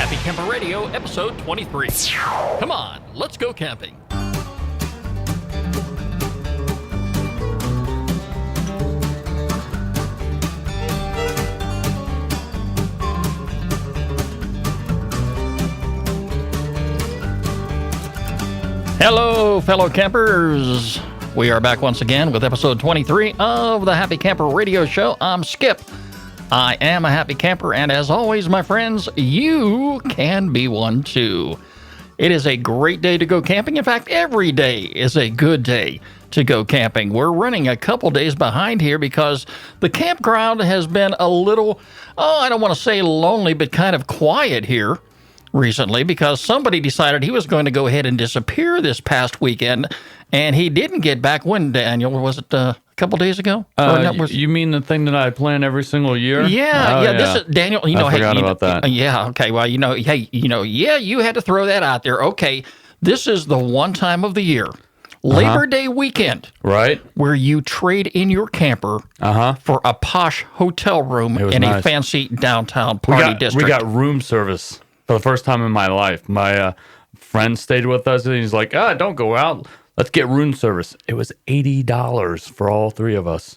Happy Camper Radio, episode 23. Come on, let's go camping. Hello, fellow campers. We are back once again with episode 23 of the Happy Camper Radio Show. I'm Skip. I am a happy camper, and as always, my friends, you can be one too. It is a great day to go camping. In fact, every day is a good day to go camping. We're running a couple days behind here because the campground has been a little, I don't want to say lonely, but kind of quiet here recently because somebody decided he was going to go ahead and disappear this past weekend, and he didn't get back. When, Daniel? Was it a couple days ago? You mean the thing that I plan every single year? Yeah. This is Daniel. I forgot about that. Yeah. Okay. Well, you had to throw that out there. Okay. This is the one time of the year, Labor Day weekend, right, where you trade in your camper for a posh hotel room in a fancy downtown party district. We got room service for the first time in my life. My friend stayed with us, and he's like, don't go out. Let's get room service. It was $80 for all three of us.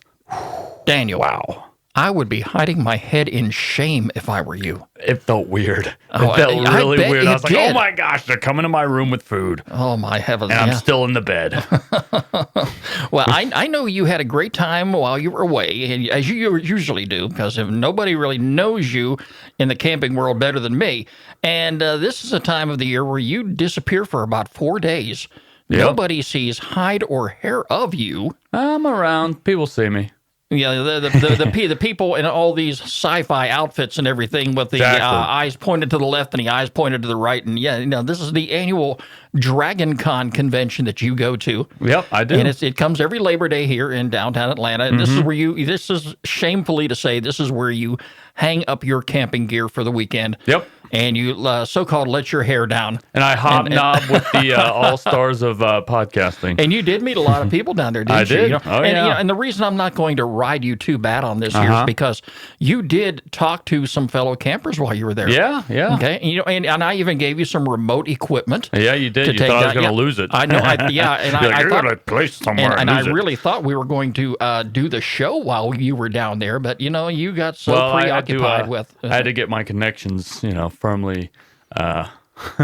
Daniel. Wow. I would be hiding my head in shame if I were you. It felt weird. It felt really weird. I was like, oh my gosh, they're coming to my room with food. Oh my heavens. And I'm still in the bed. Well, I know you had a great time while you were away, as you usually do, because nobody really knows you in the camping world better than me. And this is a time of the year where you disappear for about 4 days. Yep. Nobody sees hide or hair of you. I'm around. People see me. Yeah, the people in all these sci-fi outfits and everything with the eyes pointed to the left and the eyes pointed to the right. And this is the annual Dragon Con convention that you go to. Yep, I do. And it comes every Labor Day here in downtown Atlanta. And this is where this is shamefully to say, this is where you hang up your camping gear for the weekend. Yep. And you so-called let your hair down. And I hobnob with the all-stars of podcasting. And you did meet a lot of people down there, didn't you? I did. And the reason I'm not going to ride you too bad on this here is because you did talk to some fellow campers while you were there. Yeah. Okay. And I even gave you some remote equipment. Yeah, you did. You thought I was going to lose it. I know. And I thought, a place somewhere and I really thought we were going to do the show while you were down there, but you got so preoccupied with. I had to get my connections, firmly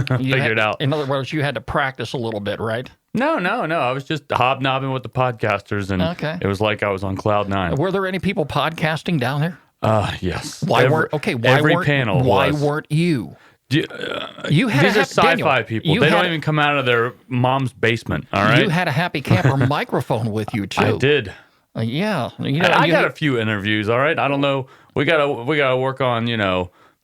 figured out. In other words, you had to practice a little bit, right? No. I was just hobnobbing with the podcasters, and it was like I was on cloud nine. Were there any people podcasting down there? Yes. Every panel. Why weren't you? These are sci-fi people. They don't even come out of their mom's basement. All right. You had a happy camper microphone with you too. I did. Yeah. I got a few interviews. All right. I don't know. We gotta work on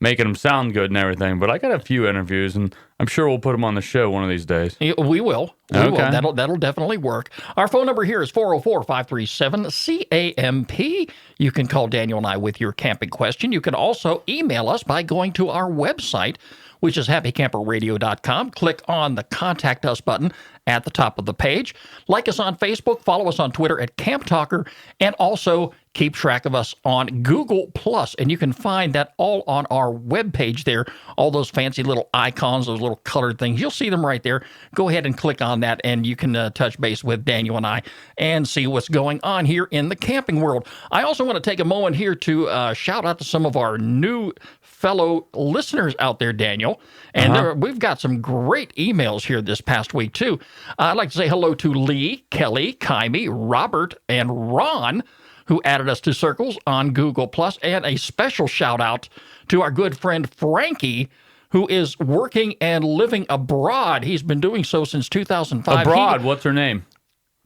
making them sound good and everything, but I got a few interviews, and I'm sure we'll put them on the show one of these days. We will. That'll definitely work. Our phone number here is 404-537-CAMP. You can call Daniel and I with your camping question. You can also email us by going to our website, which is happycamperradio.com. Click on the Contact Us button at the top of the page. Like us on Facebook, follow us on Twitter at Camp Talker, and also keep track of us on Google+. And you can find that all on our webpage there, all those fancy little icons, those little colored things. You'll see them right there. Go ahead and click on that, and you can touch base with Daniel and I and see what's going on here in the camping world. I also want to take a moment here to shout out to some of our new fellow listeners out there, Daniel. And we've got some great emails here this past week, too. I'd like to say hello to Lee, Kelly, Kaimi, Robert, and Ron, who added us to circles on Google+, and a special shout out to our good friend Frankie, who is working and living abroad. He's been doing so since 2005. Abroad? What's her name?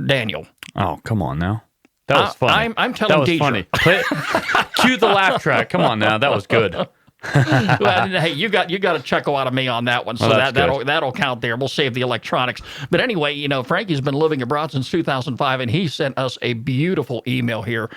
Daniel. Oh, come on now. That was funny. I'm telling That was funny. Cue the laugh track. Come on now. That was good. Well, hey, you got a chuckle out of me on that one, so that'll count there. We'll save the electronics. But anyway, Frankie's been living abroad since 2005, and he sent us a beautiful email here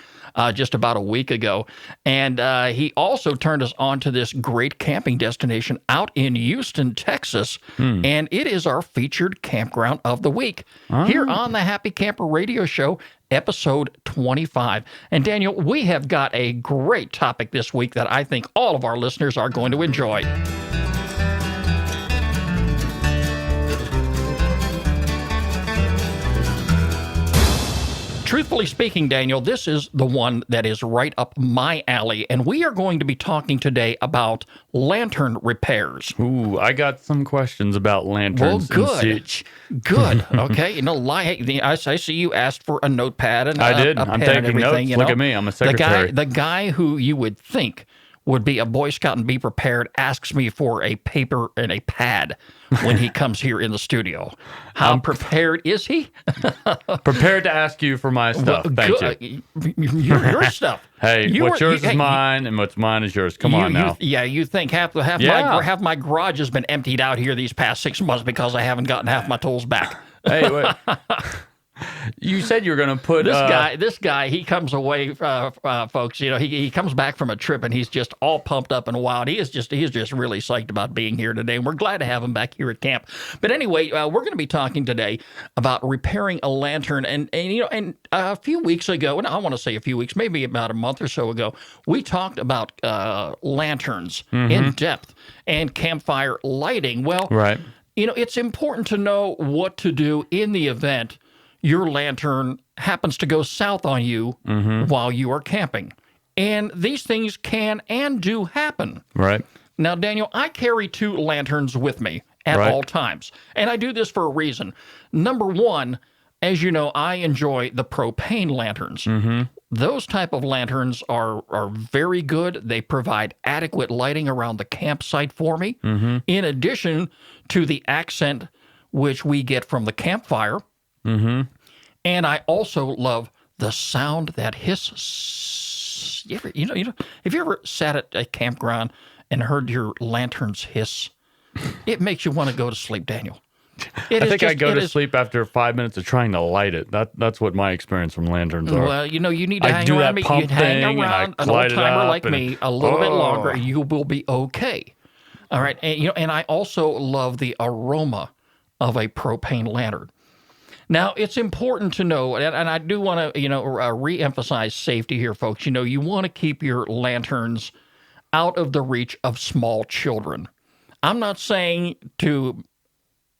just about a week ago. And he also turned us on to this great camping destination out in Houston, Texas. And it is our featured campground of the week here on the Happy Camper Radio Show, episode 25. And Daniel, we have got a great topic this week that I think all of our listeners are going to enjoy. Truthfully speaking, Daniel, this is the one that is right up my alley, and we are going to be talking today about lantern repairs. Ooh, I got some questions about lanterns. Well, good. Okay, I see you asked for a notepad and I did. a I'm pen and taking everything. notes. Look at me. I'm a secretary. The guy who you would think would be a Boy Scout and be prepared asks me for a paper and a pad when he comes here in the studio. How prepared is he? Prepared to ask you for my stuff. Thank you. Your stuff. Hey, what's yours is mine, and what's mine is yours. Come on now. You think half my garage has been emptied out here these past 6 months because I haven't gotten half my tools back. Hey, wait. You said you were going to put this guy. He comes away, folks. He comes back from a trip and he's just all pumped up and wild. He's just really psyched about being here today, and we're glad to have him back here at camp. But anyway, we're going to be talking today about repairing a lantern. And a few weeks ago, and I want to say a few weeks, maybe about a month or so ago, we talked about lanterns in depth and campfire lighting. Well, right. It's important to know what to do in the event your lantern happens to go south on you while you are camping. And these things can and do happen. Right. Now, Daniel, I carry 2 lanterns with me at all times. And I do this for a reason. Number one, as you know, I enjoy the propane lanterns. Those type of lanterns are very good. They provide adequate lighting around the campsite for me, in addition to the accent which we get from the campfire. And I also love the sound that hiss. Have you ever sat at a campground and heard your lanterns hiss? It makes you want to go to sleep, Daniel. I think I go to sleep after 5 minutes of trying to light it. That's what my experience from lanterns are. Well, you need to hang around me. You hang around an old timer like me a little bit longer, and you will be okay. All right, and I also love the aroma of a propane lantern. Now, it's important to know, and I do want to, reemphasize safety here, folks. You want to keep your lanterns out of the reach of small children. I'm not saying to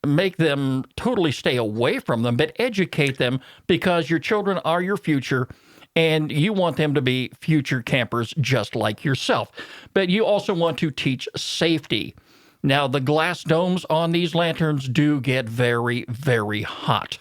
make them totally stay away from them, but educate them, because your children are your future, and you want them to be future campers just like yourself. But you also want to teach safety. Now, the glass domes on these lanterns do get very, very hot.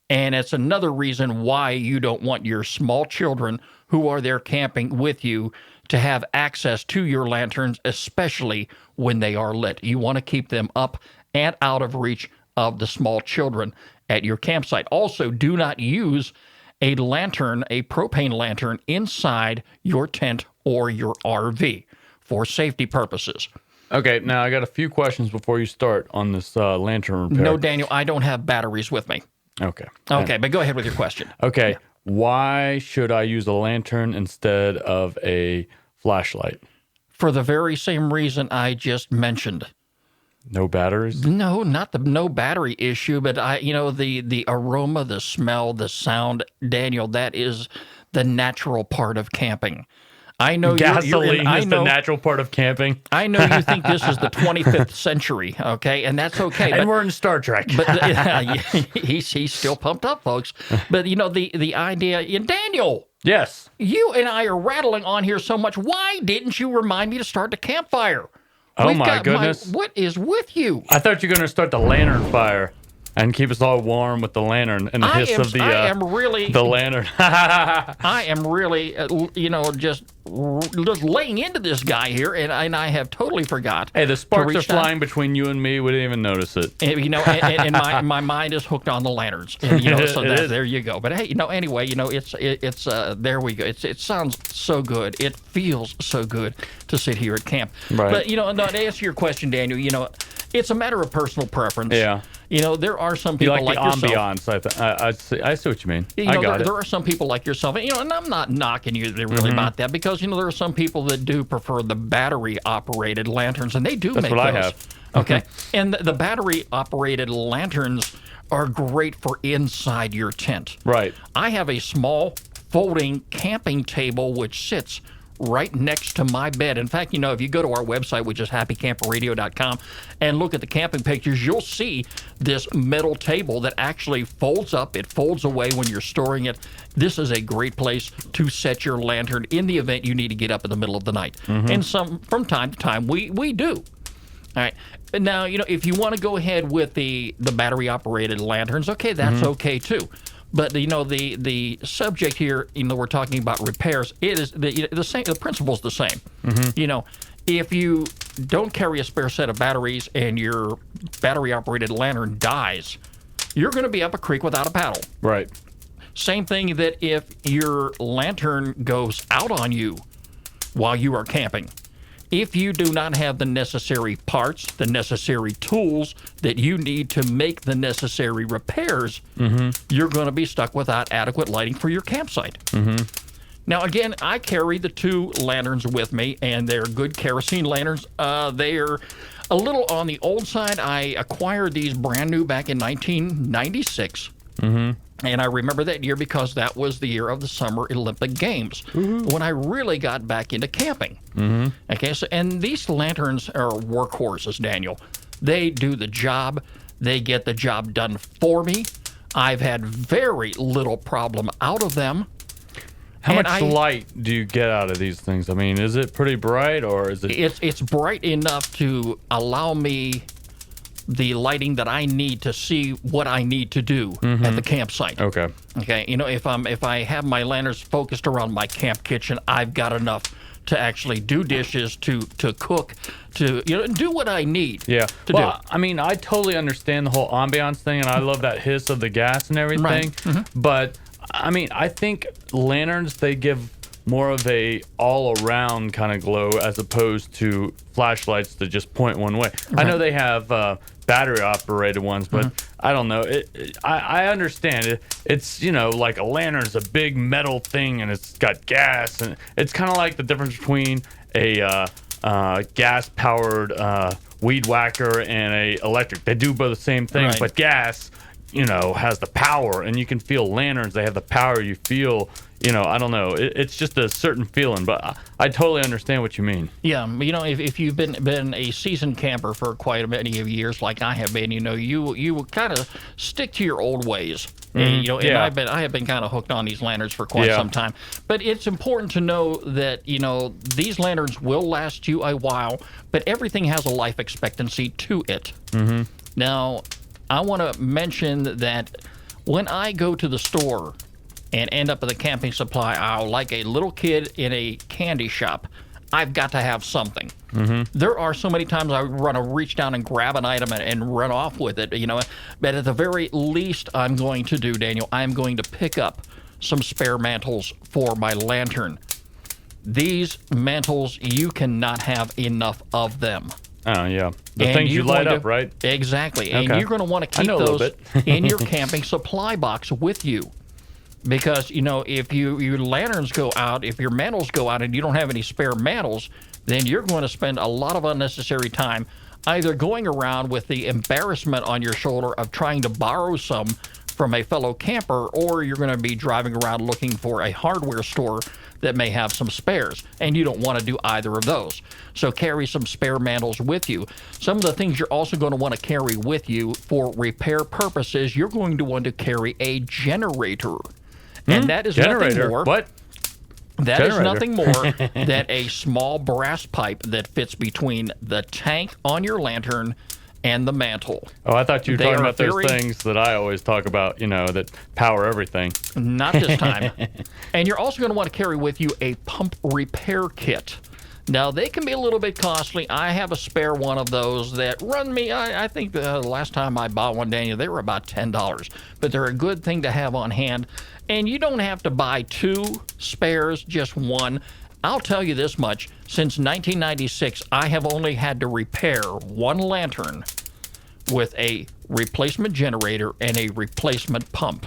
And it's another reason why you don't want your small children who are there camping with you to have access to your lanterns, especially when they are lit. You want to keep them up and out of reach of the small children at your campsite. Also, do not use a propane lantern, inside your tent or your RV for safety purposes. Okay, now I got a few questions before you start on this lantern repair. No, Daniel, I don't have batteries with me. Okay, but go ahead with your question. Okay, why should I use a lantern instead of a flashlight? For the very same reason I just mentioned. No batteries? No, not the no battery issue, but the aroma, the smell, the sound, Daniel, that is the natural part of camping. I know gasoline is the natural part of camping. I know you think this is the 25th century, okay, and that's okay. And we're in Star Trek. But he's still pumped up, folks. But the idea, and Daniel. Yes. You and I are rattling on here so much. Why didn't you remind me to start the campfire? Oh my goodness! What is with you? I thought you were going to start the lantern fire and keep us all warm with the lantern and the hiss of the lantern. I am really, just laying into this guy here, and I have totally forgot. Hey, the sparks are flying between you and me. We didn't even notice it. And my mind is hooked on the lanterns. And, so there you go. But hey, anyway, it's there we go. It sounds so good. It feels so good to sit here at camp. Right. But to answer your question, Daniel, it's a matter of personal preference. Yeah. There are some people like yourself. the ambiance. I see what you mean. There are some people like yourself, and I'm not knocking you really about that, because there are some people that do prefer the battery-operated lanterns, and they do make those. That's what I have. Okay, and the battery-operated lanterns are great for inside your tent. Right. I have a small folding camping table which sits right next to my bed. In fact, if you go to our website, which is happycamperradio.com, and look at the camping pictures, you'll see this metal table that actually folds up. It folds away when you're storing it. This is a great place to set your lantern in the event you need to get up in the middle of the night. And from time to time, we do. All right. Now, if you want to go ahead with the battery-operated lanterns, okay, that's okay too. But the subject here, we're talking about repairs. It is the same. The principle's the same. If you don't carry a spare set of batteries and your battery-operated lantern dies, you're going to be up a creek without a paddle. Right. Same thing that if your lantern goes out on you while you are camping. If you do not have the necessary parts, the necessary tools that you need to make the necessary repairs, you're going to be stuck without adequate lighting for your campsite. Now, again, I carry the 2 lanterns with me, and they're good kerosene lanterns. They're a little on the old side. I acquired these brand new back in 1996. And I remember that year because that was the year of the Summer Olympic Games when I really got back into camping. Okay, and these lanterns are workhorses, Daniel. They do the job. They get the job done for me. I've had very little problem out of them. How much light do you get out of these things? I mean, is it pretty bright, or is it? It's bright enough to allow me the lighting that I need to see what I need to do at the campsite. Okay. If I have my lanterns focused around my camp kitchen, I've got enough to actually do dishes, to cook, to do what I need. Yeah. To do. I mean, I totally understand the whole ambiance thing, and I love that hiss of the gas and everything. Right. But I mean, I think lanterns, they give more of a all-around kind of glow as opposed to flashlights that just point one way. Right. I know they have battery-operated ones, but I don't know. I understand it. It's, like a lantern's a big metal thing, and it's got gas, and it's kind of like the difference between a gas-powered weed whacker and a electric. They do both the same thing, right. But gas, has the power, and you can feel lanterns. They have the power. You feel, I don't know. It's just a certain feeling, but I totally understand what you mean. Yeah, if you've been a seasoned camper for quite many of years, like I have been, you kind of stick to your old ways. And, I have been kind of hooked on these lanterns for quite some time. But it's important to know that, these lanterns will last you a while, but everything has a life expectancy to it. Now, I want to mention that when I go to the store and end up at the camping supply aisle like a little kid in a candy shop, I've got to have something. There are so many times I want to reach down and grab an item and run off with it, but at the very least I'm going to do, Daniel, I'm going to pick up some spare mantles for my lantern. These mantles, you cannot have enough of them. Oh, yeah. The things you light up, right? Exactly. Okay. And you're going to want to keep those in your camping supply box with you. Because, if your lanterns go out, if your mantles go out and you don't have any spare mantles, then you're going to spend a lot of unnecessary time either going around with the embarrassment on your shoulder of trying to borrow some from a fellow camper, or you're going to be driving around looking for a hardware store that may have some spares, and you don't want to do either of those. So carry some spare mantles with you. Some of the things you're also going to want to carry with you for repair purposes, you're going to want to carry a generator. And that is nothing more. What? That is nothing more than a small brass pipe that fits between the tank on your lantern and the mantle. Oh, I thought you were talking about those things that I always talk about, that power everything. Not this time. And you're also going to want to carry with you a pump repair kit. Now, they can be a little bit costly. I have a spare one of those that run me, I think the last time I bought one, Daniel, they were about $10. But they're a good thing to have on hand. And you don't have to buy 2 spares, just one. I'll tell you this much. Since 1996, I have only had to repair one lantern with a replacement generator and a replacement pump.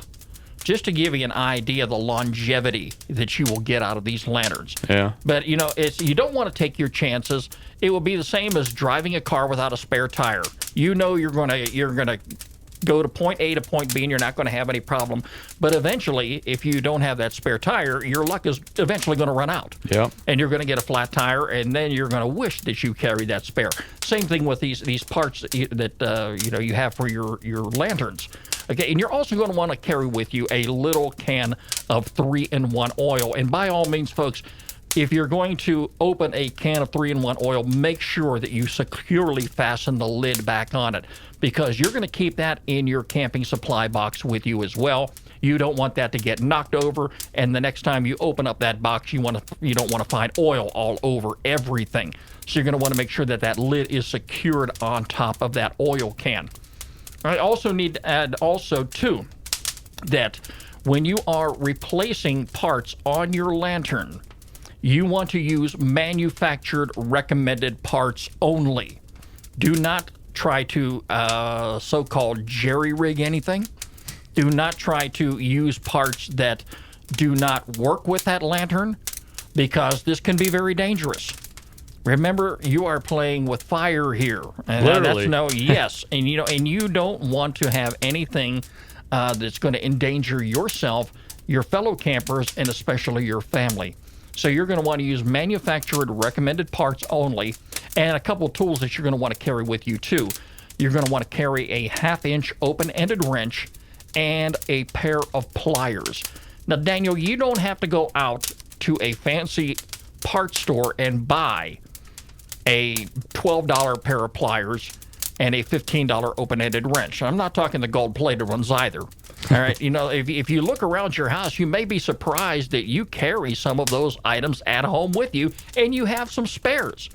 Just to give you an idea of the longevity that you will get out of these lanterns. Yeah. But, you don't want to take your chances. It will be the same as driving a car without a spare tire. You're gonna go to point A to point B and you're not going to have any problem. But eventually, if you don't have that spare tire, your luck is eventually going to run out. Yep. And you're going to get a flat tire, and then you're going to wish that you carried that spare. Same thing with these parts that you have for your lanterns. Okay, and you're also going to want to carry with you a little can of 3-in-1 oil. And by all means, folks, if you're going to open a can of 3-in-1 oil, make sure that you securely fasten the lid back on it, because you're going to keep that in your camping supply box with you as well. You don't want that to get knocked over, and the next time you open up that box, you don't want to find oil all over everything. So you're going to want to make sure that that lid is secured on top of that oil can. I also need to add too that when you are replacing parts on your lantern, you want to use manufactured recommended parts only. Do not try to so-called jerry-rig anything. Do not try to use parts that do not work with that lantern, because this can be very dangerous. Remember, you are playing with fire here. And literally. Yes. And you don't want to have anything that's going to endanger yourself, your fellow campers, and especially your family. So you're going to want to use manufactured recommended parts only, and a couple of tools that you're going to want to carry with you too. You're going to want to carry a 1/2-inch open-ended wrench and a pair of pliers. Now, Daniel, you don't have to go out to a fancy parts store and buy a $12 pair of pliers and a $15 open-ended wrench. I'm not talking the gold-plated ones either. All right, if you look around your house, you may be surprised that you carry some of those items at home with you, and you have some spares.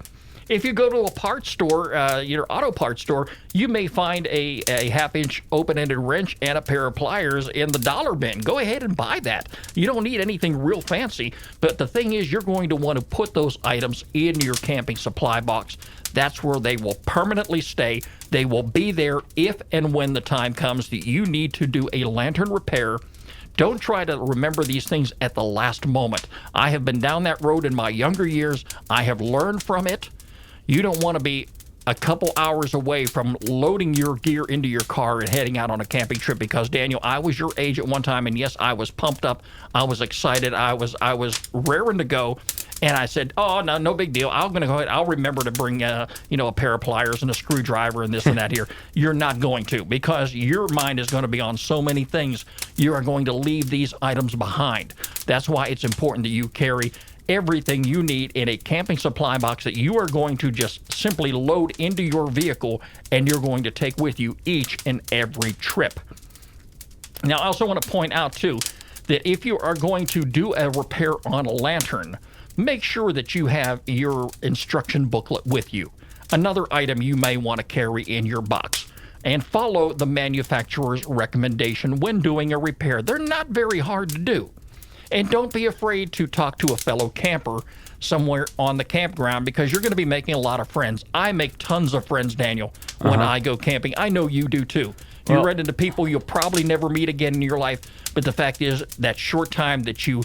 If you go to a parts store, your auto parts store, you may find a 1/2-inch open-ended wrench and a pair of pliers in the dollar bin. Go ahead and buy that. You don't need anything real fancy, but the thing is, you're going to want to put those items in your camping supply box. That's where they will permanently stay. They will be there if and when the time comes that you need to do a lantern repair. Don't try to remember these things at the last moment. I have been down that road in my younger years. I have learned from it. You don't want to be a couple hours away from loading your gear into your car and heading out on a camping trip, because, Daniel, I was your age at one time, and yes, I was pumped up. I was excited. I was raring to go. And I said, oh, no big deal. I'm going to go ahead. I'll remember to bring, a pair of pliers and a screwdriver and this and that here. You're not going to, because your mind is going to be on so many things. You are going to leave these items behind. That's why it's important that you carry everything you need in a camping supply box that you are going to just simply load into your vehicle, and you're going to take with you each and every trip. Now, I also want to point out, too, that if you are going to do a repair on a lantern, make sure that you have your instruction booklet with you. Another item you may want to carry in your box. And follow the manufacturer's recommendation when doing a repair. They're not very hard to do. And don't be afraid to talk to a fellow camper somewhere on the campground, because you're going to be making a lot of friends. I make tons of friends, Daniel, when I go camping. I know you do too. You run into people you'll probably never meet again in your life, but the fact is, that short time that you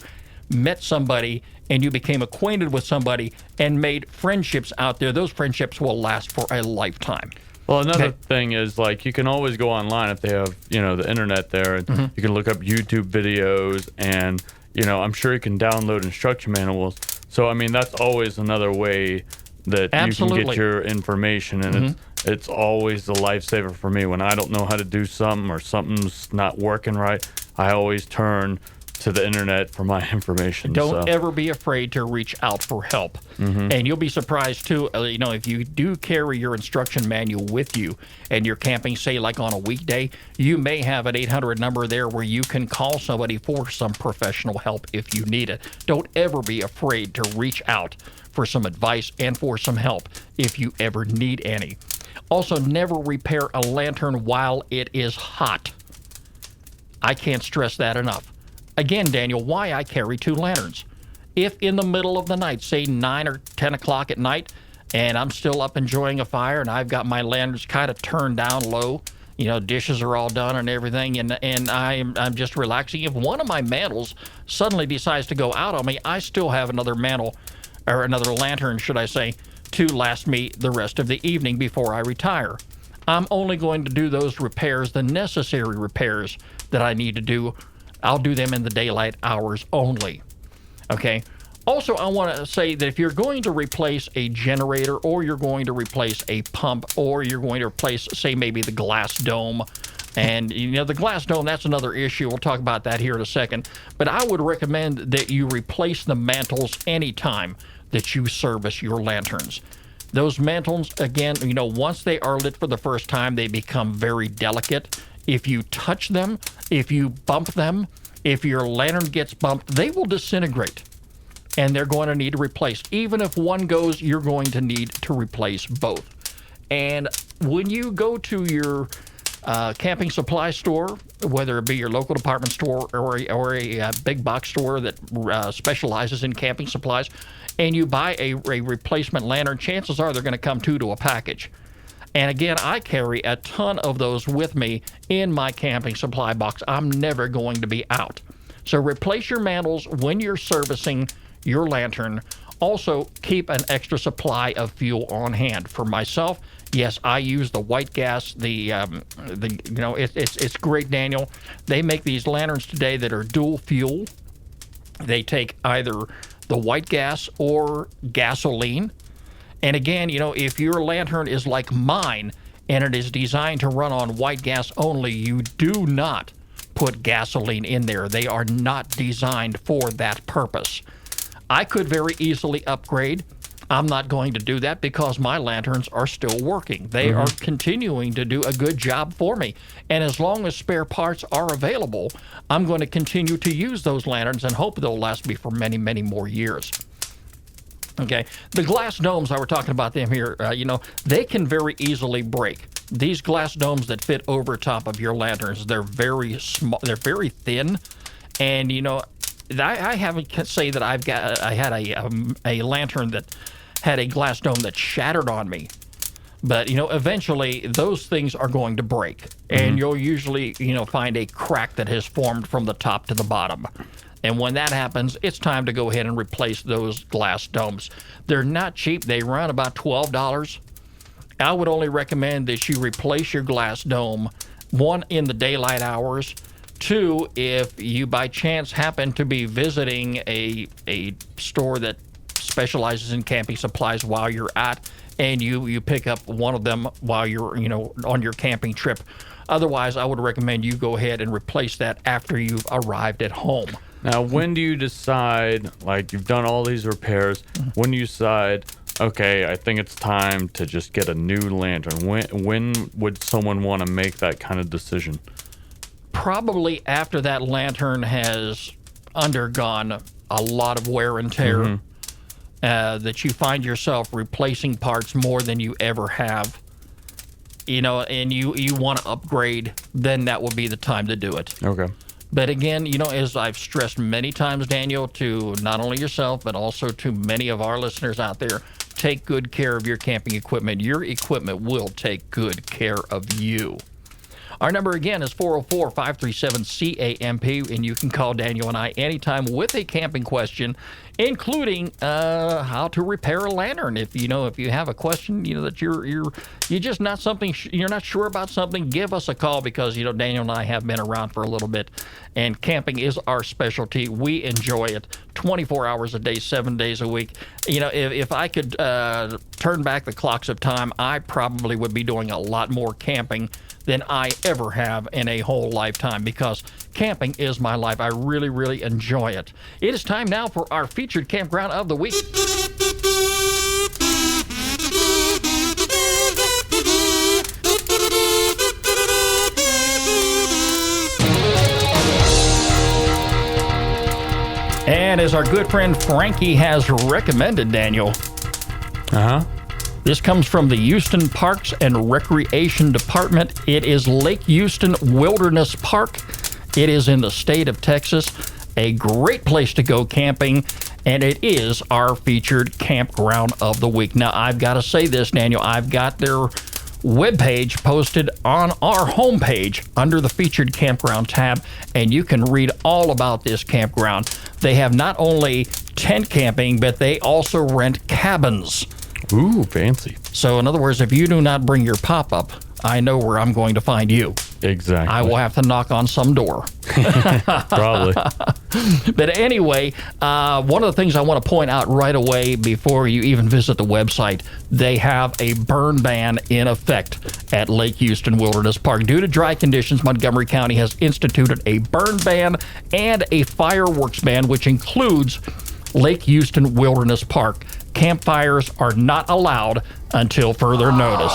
met somebody and you became acquainted with somebody and made friendships out there, those friendships will last for a lifetime. Well, another thing is, like, you can always go online if they have, the internet there, and you can look up YouTube videos, and I'm sure you can download instruction manuals. So, I mean, that's always another way that you can get your information. And it's always a lifesaver for me. When I don't know how to do something or something's not working right, I always turn to the internet for my information. Don't ever be afraid to reach out for help. And you'll be surprised too, if you do carry your instruction manual with you and you're camping, say like on a weekday, you may have an 800 number there where you can call somebody for some professional help if you need it. Don't ever be afraid to reach out for some advice and for some help if you ever need any. Also, never repair a lantern while it is hot. I can't stress that enough. Again, Daniel, why I carry 2 lanterns. If in the middle of the night, say 9 or 10 o'clock at night, and I'm still up enjoying a fire and I've got my lanterns kind of turned down low, dishes are all done and everything, and I'm just relaxing. If one of my mantles suddenly decides to go out on me, I still have another mantle, or another lantern, should I say, to last me the rest of the evening before I retire. I'm only going to do those repairs, the necessary repairs that I need to do. I'll do them in the daylight hours only. Okay. Also, I want to say that if you're going to replace a generator, or you're going to replace a pump, or you're going to replace, say, maybe the glass dome, and the glass dome, that's another issue. We'll talk about that here in a second. But I would recommend that you replace the mantles anytime that you service your lanterns. Those mantles, again, once they are lit for the first time, they become very delicate. If you touch them, if you bump them, if your lantern gets bumped, they will disintegrate. And they're going to need replaced. Even if one goes, you're going to need to replace both. And when you go to your camping supply store, whether it be your local department store or a big box store that specializes in camping supplies, and you buy a replacement lantern, chances are they're going to come to a package. And again, I carry a ton of those with me in my camping supply box. I'm never going to be out. So replace your mantles when you're servicing your lantern. Also, keep an extra supply of fuel on hand. For myself, yes, I use the white gas. It's great, Daniel. They make these lanterns today that are dual fuel. They take either the white gas or gasoline. And again, if your lantern is like mine and it is designed to run on white gas only, you do not put gasoline in there. They are not designed for that purpose. I could very easily upgrade. I'm not going to do that because my lanterns are still working. They are continuing to do a good job for me. And as long as spare parts are available, I'm going to continue to use those lanterns and hope they'll last me for many, many more years. Okay, the glass domes, I were talking about them here, they can very easily break. These glass domes that fit over top of your lanterns, they're very small, they're very thin, and I haven't say that I had a lantern that had a glass dome that shattered on me, but eventually those things are going to break, and you'll usually find a crack that has formed from the top to the bottom. And when that happens, it's time to go ahead and replace those glass domes. They're not cheap. They run about $12. I would only recommend that you replace your glass dome, one, in the daylight hours. Two, if you by chance happen to be visiting a store that specializes in camping supplies while you're at, and you pick up one of them while you're on your camping trip. Otherwise, I would recommend you go ahead and replace that after you've arrived at home. Now, when do you decide, like you've done all these repairs, when do you decide, okay, I think it's time to just get a new lantern? When would someone want to make that kind of decision? Probably after that lantern has undergone a lot of wear and tear, that you find yourself replacing parts more than you ever have, and you want to upgrade, then that would be the time to do it. Okay. But again, as I've stressed many times, Daniel, to not only yourself, but also to many of our listeners out there, take good care of your camping equipment. Your equipment will take good care of you. Our number again is 404-537-CAMP, and you can call Daniel and I anytime with a camping question, including how to repair a lantern. If you have a question, that you're just not something you're not sure about something, give us a call, because Daniel and I have been around for a little bit, and camping is our specialty. We enjoy it 24 hours a day, 7 days a week. If I could turn back the clocks of time, I probably would be doing a lot more camping than I ever have in a whole lifetime, because camping is my life. I really, really enjoy it. It is time now for our featured campground of the week. And as our good friend Frankie has recommended, Daniel. This comes from the Houston Parks and Recreation Department. It is Lake Houston Wilderness Park. It is in the state of Texas. A great place to go camping, and it is our featured campground of the week. Now, I've got to say this, Daniel. I've got their webpage posted on our homepage under the featured campground tab, and you can read all about this campground. They have not only tent camping, but they also rent cabins. Ooh, fancy. So in other words, if you do not bring your pop-up I know where I'm going to find you. Exactly. I will have to knock on some door. Probably. But anyway, one of the things I want to point out right away before you even visit the website, they have a burn ban in effect at Lake Houston Wilderness Park. Due to dry conditions, Montgomery County has instituted a burn ban and a fireworks ban, which includes Lake Houston Wilderness Park. Campfires are not allowed until further notice.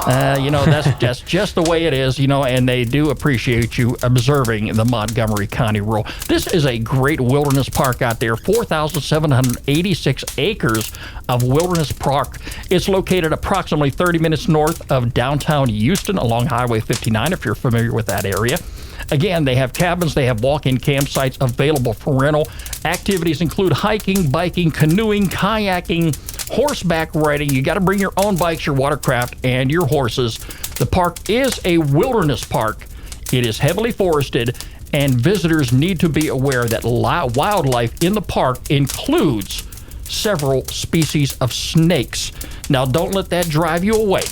That's just the way it is, and they do appreciate you observing the Montgomery County rule. This is a great wilderness park out there, 4,786 acres of wilderness park. It's located approximately 30 minutes north of downtown Houston along Highway 59, if you're familiar with that area. Again, they have cabins, they have walk-in campsites available for rental. Activities include hiking, biking, canoeing, kayaking, horseback riding. You got to bring your own bikes, your watercraft, and your horses. The park is a wilderness park. It is heavily forested, and visitors need to be aware that wildlife in the park includes several species of snakes. Now, don't let that drive you away.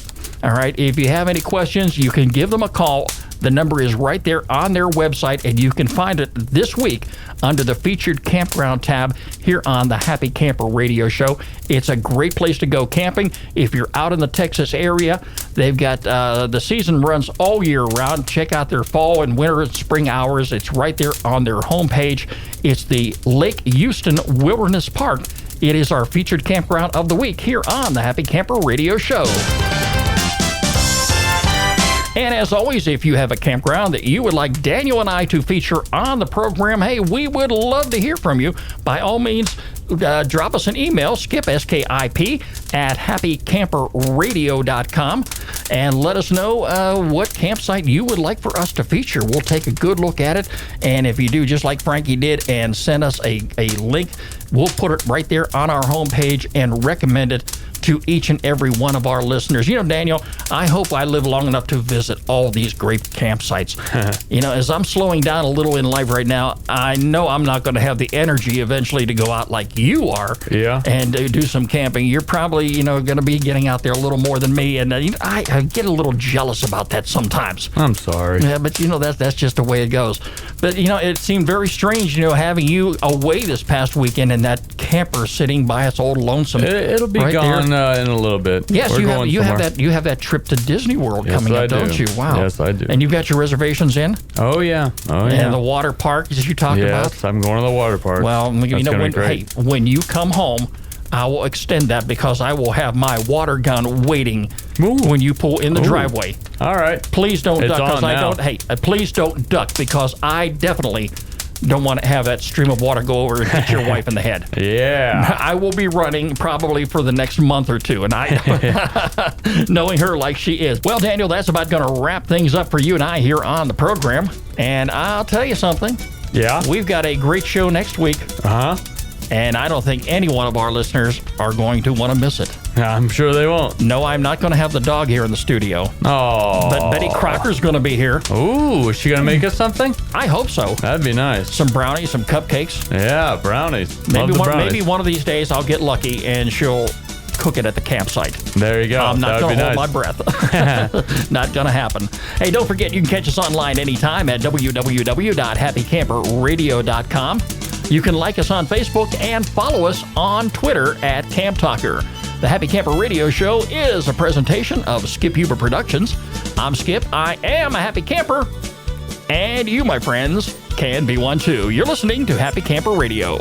All right, if you have any questions, you can give them a call. The number is right there on their website, and you can find it this week under the Featured Campground tab here on the Happy Camper Radio Show. It's a great place to go camping. If you're out in the Texas area, they've got the season runs all year round. Check out their fall and winter and spring hours. It's right there on their homepage. It's the Lake Houston Wilderness Park. It is our Featured Campground of the week here on the Happy Camper Radio Show. And as always, if you have a campground that you would like Daniel and I to feature on the program, hey, we would love to hear from you. By all means, drop us an email, skip, S-K-I-P, at happycamperradio.com, and let us know what campsite you would like for us to feature. We'll take a good look at it, and if you do just like Frankie did and send us a link, we'll put it right there on our homepage and recommend it to each and every one of our listeners. Daniel, I hope I live long enough to visit all these great campsites. As I'm slowing down a little in life right now, I know I'm not going to have the energy eventually to go out like you are and do some camping. You're probably, going to be getting out there a little more than me, and I get a little jealous about that sometimes. I'm sorry. Yeah, but that's just the way it goes. But, it seemed very strange, having you away this past weekend and that camper sitting by its old lonesome. It'll be right gone in a little bit. Yes, you have that trip to Disney World coming up, don't you? Wow. Yes, I do. And you've got your reservations in? Oh, yeah. And the water park, as you talked about? Yes, I'm going to the water park. Well, when you come home, I will extend that because I will have my water gun waiting when you pull in the driveway. All right. Please don't duck because please don't duck because I definitely don't want to have that stream of water go over and hit your wife in the head. Yeah. I will be running probably for the next month or two, and knowing her like she is. Well, Daniel, that's about going to wrap things up for you and I here on the program. And I'll tell you something. Yeah? We've got a great show next week. Uh-huh. And I don't think any one of our listeners are going to want to miss it. I'm sure they won't. No, I'm not going to have the dog here in the studio. Oh. But Betty Crocker's going to be here. Ooh, is she going to make us something? I hope so. That'd be nice. Some brownies, some cupcakes. Yeah, brownies. Maybe one of these days I'll get lucky and she'll cook it at the campsite. There you go. I'm not going to hold my breath. Not going to happen. Hey, don't forget you can catch us online anytime at www.happycamperradio.com. You can like us on Facebook and follow us on Twitter at Camp Talker. The Happy Camper Radio Show is a presentation of Skip Huber Productions. I'm Skip. I am a happy camper. And you, my friends, can be one too. You're listening to Happy Camper Radio.